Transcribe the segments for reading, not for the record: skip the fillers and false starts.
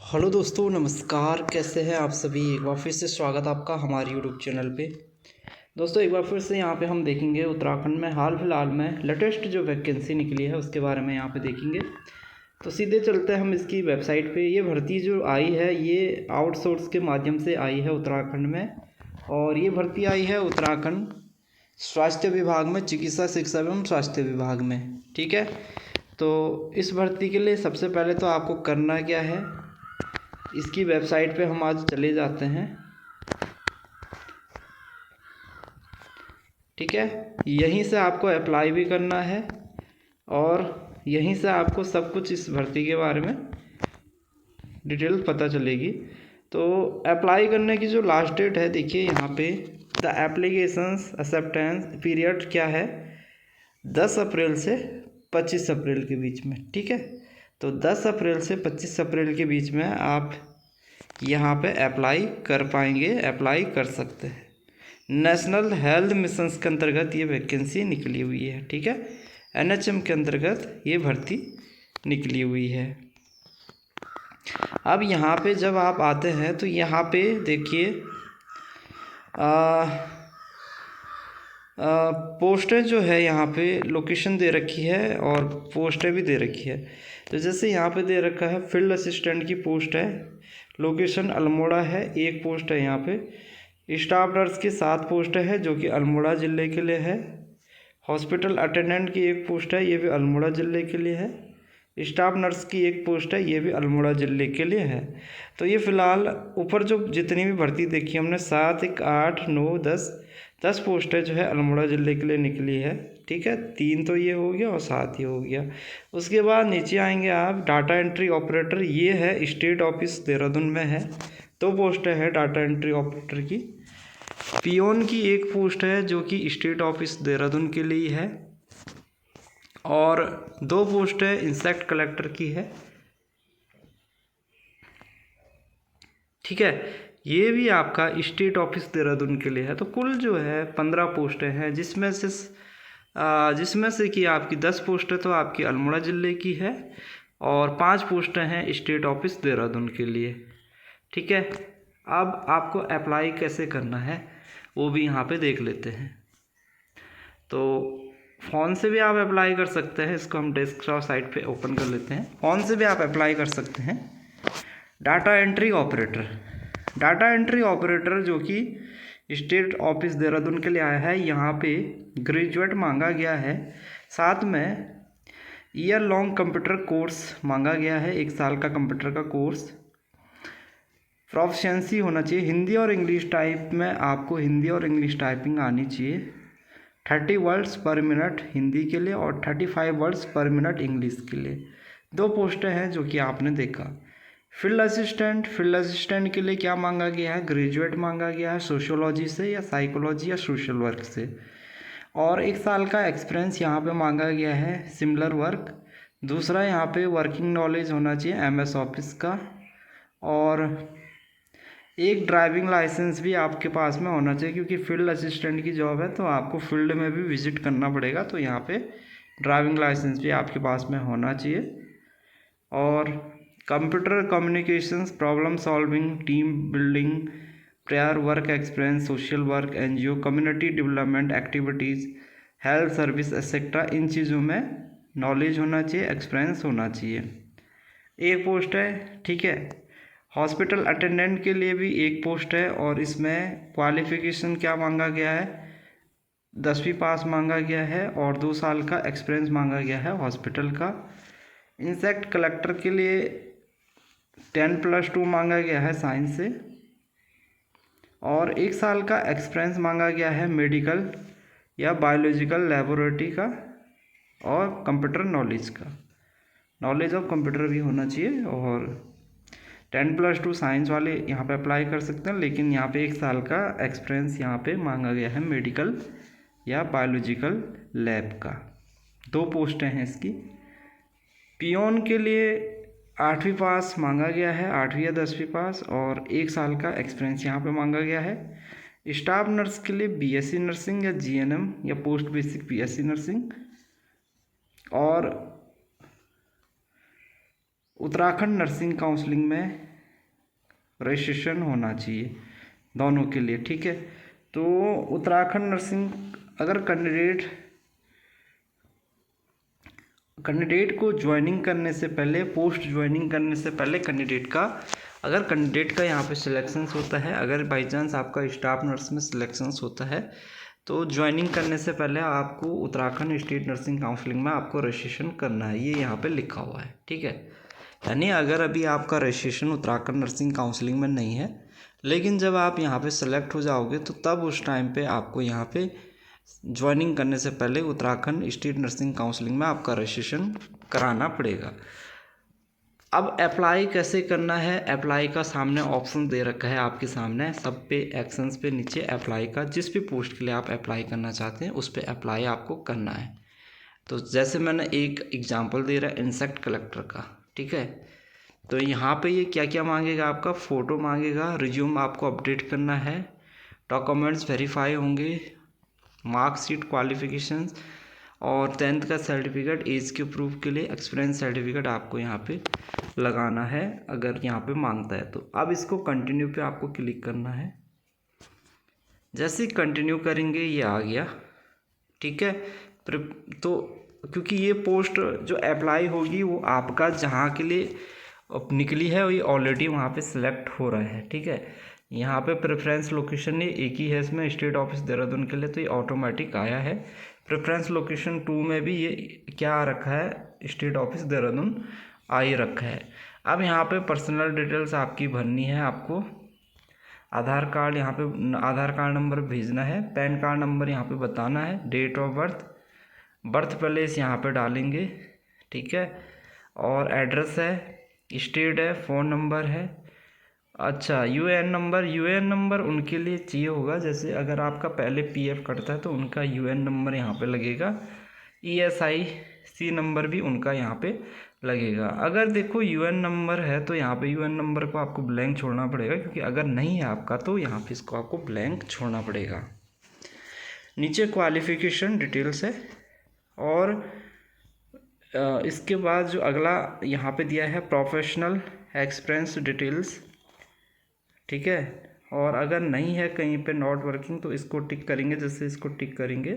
Hello दोस्तों, नमस्कार। कैसे हैं आप सभी। एक बार फिर से स्वागत आपका हमारे यूट्यूब चैनल पे। दोस्तों, एक बार फिर से यहाँ पे हम देखेंगे उत्तराखंड में हाल फिलहाल में लेटेस्ट जो वैकेंसी निकली है उसके बारे में यहाँ पे देखेंगे। तो सीधे चलते हैं हम इसकी वेबसाइट पे। ये भर्ती जो आई है ये आउटसोर्स के माध्यम से आई है उत्तराखंड में, और ये भर्ती आई है उत्तराखंड स्वास्थ्य विभाग में, चिकित्सा शिक्षा एवं स्वास्थ्य विभाग में। ठीक है, तो इस भर्ती के लिए सबसे पहले तो आपको करना क्या है, इसकी वेबसाइट पे हम आज चले जाते हैं। ठीक है, यहीं से आपको अप्लाई भी करना है और यहीं से आपको सब कुछ इस भर्ती के बारे में डिटेल पता चलेगी। तो अप्लाई करने की जो लास्ट डेट है, देखिए यहाँ पे द एप्लीकेशंस एक्सेप्टेंस पीरियड क्या है, 10 अप्रैल से 25 अप्रैल के बीच में। ठीक है, तो 10 अप्रैल से 25 अप्रैल के बीच में आप यहाँ पे अप्लाई कर पाएंगे, अप्लाई कर सकते हैं। नेशनल हेल्थ मिशन के अंतर्गत ये वैकेंसी निकली हुई है। ठीक है, NHM के अंतर्गत ये भर्ती निकली हुई है। अब यहाँ पे जब आप आते हैं तो यहाँ पे देखिए पोस्टें जो है यहाँ पे लोकेशन दे रखी है और पोस्टें भी दे रखी है। तो जैसे यहाँ पे दे रखा है फील्ड असिस्टेंट की पोस्ट है, लोकेशन अल्मोड़ा है, एक पोस्ट है। यहाँ पे स्टाफ नर्स की 7 पोस्ट है जो कि अल्मोड़ा ज़िले के लिए है। हॉस्पिटल अटेंडेंट की 1 पोस्ट है, ये भी अल्मोड़ा ज़िले के लिए है। स्टाफ नर्स की 1 पोस्ट है, ये भी अल्मोड़ा ज़िले के लिए है। तो ये फ़िलहाल ऊपर जो जितनी भी भर्ती देखी हमने 7, 1, 8, 9, 10 पोस्टें जो है अल्मोड़ा ज़िले के लिए निकली है। ठीक है, 3 तो ये हो गया और 7 ये हो गया। उसके बाद नीचे आएंगे आप, डाटा एंट्री ऑपरेटर, ये है स्टेट ऑफिस देहरादून में है, 2 पोस्टें हैं डाटा एंट्री ऑपरेटर की। पियोन की 1 पोस्ट है जो कि स्टेट ऑफिस देहरादून के लिए है, और 2 पोस्ट है इंसेक्ट कलेक्टर की है। ठीक है, ये भी आपका स्टेट ऑफिस देहरादून के लिए है। तो कुल जो है 15 पोस्टें हैं, जिसमें से कि आपकी 10 पोस्टें तो आपकी अल्मोड़ा ज़िले की है और 5 पोस्टें हैं स्टेट ऑफिस देहरादून के लिए। ठीक है, अब आपको अप्लाई कैसे करना है वो भी यहाँ पे देख लेते हैं। तो फ़ोन से भी आप अप्लाई कर सकते हैं, इसको हम डेस्कटॉप साइट पे ओपन कर लेते हैं। फ़ोन से भी आप अप्लाई कर सकते हैं। डाटा एंट्री ऑपरेटर जो कि स्टेट ऑफिस देहरादून के लिए आया है, यहाँ पे ग्रेजुएट मांगा गया है, साथ में ईयर लॉन्ग कंप्यूटर कोर्स मांगा गया है, 1 साल का कंप्यूटर का कोर्स। प्रोफिशिएंसी होना चाहिए हिंदी और इंग्लिश टाइप में, आपको हिंदी और इंग्लिश टाइपिंग आनी चाहिए। 30 वर्ड्स पर मिनट हिंदी के लिए और 35 वर्ड्स पर मिनट इंग्लिश के लिए। 2 पोस्टें हैं जो कि आपने देखा। फील्ड असिस्टेंट के लिए क्या मांगा गया है, ग्रेजुएट मांगा गया है सोशियोलॉजी से या साइकोलॉजी या सोशल वर्क से, और 1 साल का एक्सपीरियंस यहाँ पे मांगा गया है, सिमिलर वर्क। दूसरा यहाँ पे वर्किंग नॉलेज होना चाहिए MS ऑफिस का, और एक ड्राइविंग लाइसेंस भी आपके पास में होना चाहिए, क्योंकि फील्ड असिस्टेंट की जॉब है तो आपको फील्ड में भी विजिट करना पड़ेगा। तो यहाँ पे ड्राइविंग लाइसेंस भी आपके पास में होना चाहिए। और computer communications, problem solving, team building, prior work experience, social work, NGO, community development activities, health service etcetera, इन चीज़ों में नॉलेज होना चाहिए, एक्सपीरियंस होना चाहिए। 1 पोस्ट है। ठीक है, हॉस्पिटल अटेंडेंट के लिए भी 1 पोस्ट है, और इसमें क्वालिफ़िकेशन क्या मांगा गया है, 10वीं पास मांगा गया है और 2 साल का एक्सपीरियंस मांगा गया है हॉस्पिटल का। इंसेक्ट कलेक्टर के लिए 10+2 मांगा गया है साइंस से, और 1 साल का एक्सपीरियंस मांगा गया है मेडिकल या बायोलॉजिकल लेबोरेटरी का, और कंप्यूटर नॉलेज का, नॉलेज ऑफ कंप्यूटर भी होना चाहिए। और 10+2 साइंस वाले यहाँ पे अप्लाई कर सकते हैं, लेकिन यहाँ पे 1 साल का एक्सपीरियंस यहाँ पे मांगा गया है मेडिकल या बायोलॉजिकल लैब का। 2 पोस्टें हैं इसकी। पियोन के लिए 8वीं पास मांगा गया है, 8वीं या 10वीं पास, और 1 साल का एक्सपीरियंस यहाँ पे मांगा गया है। स्टाफ नर्स के लिए BSc नर्सिंग या GNM या पोस्ट बेसिक BSc नर्सिंग, और उत्तराखंड नर्सिंग काउंसलिंग में रजिस्ट्रेशन होना चाहिए दोनों के लिए, ठीक है। तो उत्तराखंड नर्सिंग अगर कैंडिडेट को ज्वाइनिंग करने से पहले, पोस्ट ज्वाइनिंग करने से पहले कैंडिडेट का यहाँ पे सिलेक्शंस होता है, अगर बाई चांस आपका स्टाफ नर्स में सिलेक्शंस होता है तो ज्वाइनिंग करने से पहले आपको उत्तराखंड स्टेट नर्सिंग काउंसलिंग में आपको रजिस्ट्रेशन करना है, ये यहाँ पे लिखा हुआ है, ठीक है। यानी अगर अभी आपका रजिस्ट्रेशन उत्तराखंड नर्सिंग काउंसलिंग में नहीं है, लेकिन जब आप यहाँ पे सेलेक्ट हो जाओगे तो तब उस टाइम पे आपको यहाँ पे ज्वाइनिंग करने से पहले उत्तराखंड स्टेट नर्सिंग काउंसलिंग में आपका रजिस्ट्रेशन कराना पड़ेगा। अब अप्लाई कैसे करना है, अप्लाई का सामने ऑप्शन दे रखा है आपके सामने, सब पे एक्शंस पे नीचे अप्लाई का, जिस भी पोस्ट के लिए आप अप्लाई करना चाहते हैं उस पर अप्लाई आपको करना है। तो जैसे मैंने एक एग्जांपल दे रहा है इंसेक्ट कलेक्टर का, ठीक है। तो यहाँ पे ये क्या क्या मांगेगा, आपका फ़ोटो मांगेगा, रिज्यूम आपको अपडेट करना है, डॉक्यूमेंट्स वेरीफाई होंगे, मार्कशीट, क्वालिफिकेशंस और 10th का सर्टिफिकेट, एज के प्रूफ के लिए एक्सपीरियंस सर्टिफिकेट आपको यहाँ पे लगाना है अगर यहाँ पे मांगता है तो। अब इसको कंटिन्यू पे आपको क्लिक करना है। जैसे ही कंटिन्यू करेंगे ये आ गया, ठीक है। तो क्योंकि ये पोस्ट जो अप्लाई होगी वो आपका जहाँ के लिए निकली है ये ऑलरेडी वहाँ पे सिलेक्ट हो रहा है, ठीक है। यहाँ पे प्रेफरेंस लोकेशन ये एक ही है इसमें, स्टेट ऑफिस देहरादून के लिए, तो ये ऑटोमेटिक आया है। प्रेफरेंस लोकेशन 2 में भी ये क्या आ रखा है, स्टेट ऑफिस देहरादून आ ही रखा है। अब यहाँ पे पर्सनल डिटेल्स आपकी भरनी है, आपको आधार कार्ड यहाँ पे आधार कार्ड नंबर भेजना है, पैन कार्ड नंबर यहाँ पे बताना है, डेट ऑफ बर्थ प्लेस यहाँ पे डालेंगे, ठीक है। और एड्रेस है, स्टेट है, फ़ोन नंबर है। अच्छा, यूएएन नंबर उनके लिए चाहिए होगा, जैसे अगर आपका पहले पीएफ कटता है तो उनका यूएएन नंबर यहाँ पे लगेगा, ईएसआईसी नंबर भी उनका यहाँ पे लगेगा। अगर देखो यूएन नंबर है तो यहाँ पे यूएन नंबर को आपको ब्लैंक छोड़ना पड़ेगा, क्योंकि अगर नहीं है आपका तो यहाँ पे इसको आपको ब्लैंक छोड़ना पड़ेगा। नीचे क्वालिफिकेशन डिटेल्स है और इसके बाद जो अगला यहाँ पे दिया है प्रोफेशनल एक्सपीरियंस डिटेल्स, ठीक है। और अगर नहीं है कहीं पे नॉट वर्किंग तो इसको टिक करेंगे, जैसे इसको टिक करेंगे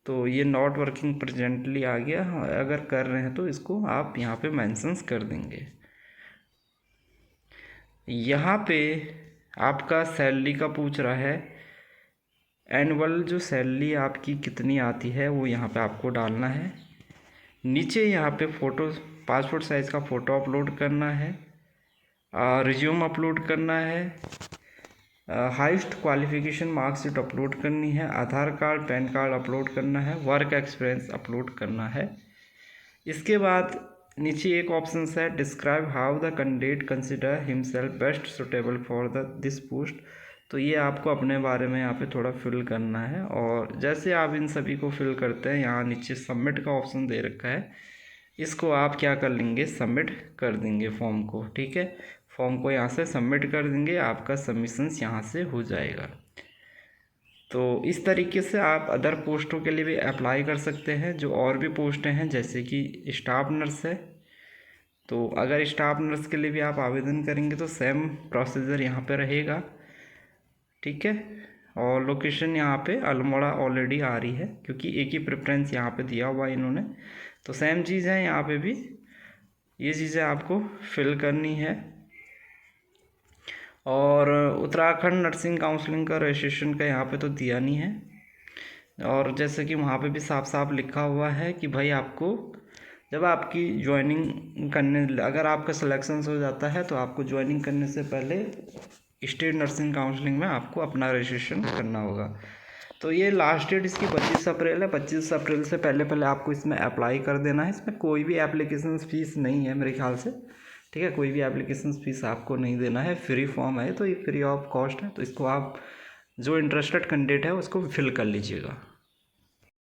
तो ये नॉट वर्किंग प्रेजेंटली आ गया। अगर कर रहे हैं तो इसको आप यहाँ पे मेंशंस कर देंगे। यहाँ पे आपका सैलरी का पूछ रहा है, एनुअल जो सैलरी आपकी कितनी आती है वो यहाँ पे आपको डालना है। नीचे यहाँ पे फ़ोटो, पासपोर्ट साइज़ का फ़ोटो अपलोड करना है, रिज्यूम अपलोड करना है, हाईएस्ट क्वालिफिकेशन मार्कशीट अपलोड करनी है, आधार कार्ड, पैन कार्ड अपलोड करना है, वर्क एक्सपीरियंस अपलोड करना है। इसके बाद नीचे एक ऑप्शन है describe how the candidate consider himself best suitable for this post. तो ये आपको अपने बारे में यहाँ पे थोड़ा फिल करना है, और जैसे आप इन सभी को फिल करते हैं यहाँ नीचे सबमिट का ऑप्शन दे रखा है, इसको आप क्या कर लेंगे, सबमिट कर देंगे फॉर्म को, ठीक है। फॉर्म को यहाँ से सबमिट कर देंगे, आपका सबमिशंस यहाँ से हो जाएगा। तो इस तरीके से आप अदर पोस्टों के लिए भी अप्लाई कर सकते हैं, जो और भी पोस्टें हैं जैसे कि स्टाफ नर्स है। तो अगर स्टाफ नर्स के लिए भी आप आवेदन करेंगे तो सेम प्रोसीजर यहाँ पे रहेगा, ठीक है। और लोकेशन यहाँ पे अल्मोड़ा ऑलरेडी आ रही है, क्योंकि एक ही प्रेफरेंस यहाँ पे दिया हुआ है इन्होंने, तो सेम चीज़ है यहाँ पे भी, ये चीज़ें आपको फिल करनी है। और उत्तराखंड नर्सिंग काउंसलिंग का रजिस्ट्रेशन का यहाँ पे तो दिया नहीं है, और जैसे कि वहाँ पे भी साफ साफ लिखा हुआ है कि भाई आपको जब आपकी ज्वाइनिंग करने, अगर आपका सिलेक्शन हो जाता है तो आपको ज्वाइनिंग करने से पहले स्टेट नर्सिंग काउंसलिंग में आपको अपना रजिस्ट्रेशन करना होगा। तो ये लास्ट डेट इसकी 25 अप्रैल है। 25 अप्रैल से पहले आपको इसमें अप्लाई कर देना है। इसमें कोई भी एप्लीकेशन फ़ीस नहीं है मेरे ख्याल से, ठीक है। कोई भी एप्लीकेशन फ़ीस आपको नहीं देना है, फ्री फॉर्म है, तो ये फ्री ऑफ कॉस्ट है। तो इसको आप जो इंटरेस्टेड कैंडिडेट है उसको फिल कर लीजिएगा।